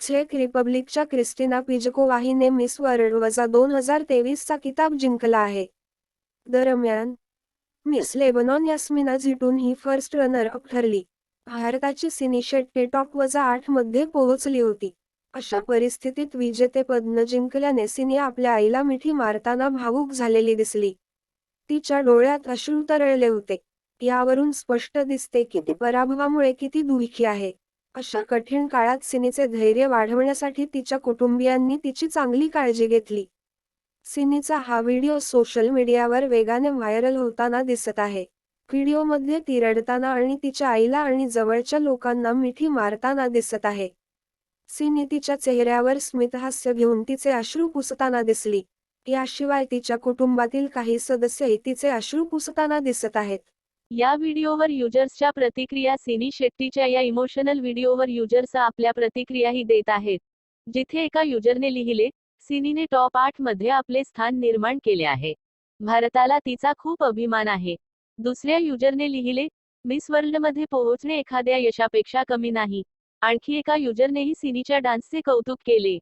Check रिपब्लिकच्या Christina पिजकोवा हिने miss world 2023 चा किताब जिंकला आहे. दरम्यान, मिस लेबनॉन यास्मिना झिटून ही फर्स्ट रनर अप ठरली. भारताची सिनी शेट्टी टॉप -8 मध्ये पोहोचली होती. अशा परिस्थितीत विजेतेपद न जिंकल्याने सिनी आपल्या आईला मिठी मारताना भावूक झालेली दिसली. तिच्या डोळ्यात अश्रू तरळले होते. यावरून स्पष्ट दिसते की ती पराभवामुळे किती दुःखी आहे. अशा कठीण काळात सिनीचे धैर्य वाढवण्यासाठी तिच्या कुटुंबियांनी तिची चांगली काळजी घेतली. सिनीचा हा व्हिडिओ सोशल मीडियावर वेगाने व्हायरल होताना दिसत आहे. व्हिडिओमध्ये ती रडताना आणि तिच्या आईला आणि जवळच्या लोकांना मिठी मारताना दिसत आहे. सिनी तिच्या चेहऱ्यावर स्मितहास्य घेऊन तिचे अश्रू पुसताना दिसली. याशिवाय तिच्या कुटुंबातील काही सदस्यही तिचे अश्रू पुसताना दिसत आहेत. या व्हिडिओवर युजर्सच्या प्रतिक्रिया सिनी शेट्टीच्या या इमोशनल व्हिडिओवर युजर्स आपल्या प्रतिक्रियाही देत आहेत. जिथे एका युजरने लिहिले, सिनीने टॉप 8 मध्ये आपले स्थान निर्माण केले आहे. भारताला तिचा खूप अभिमान आहे. दुसऱ्या युजरने लिहिले, मिस वर्ल्डमध्ये पोहोचणे एखाद्या यशापेक्षा कमी नाही. आणखी एका युजरनेही सिनीच्या डान्सचे कौतुक केले.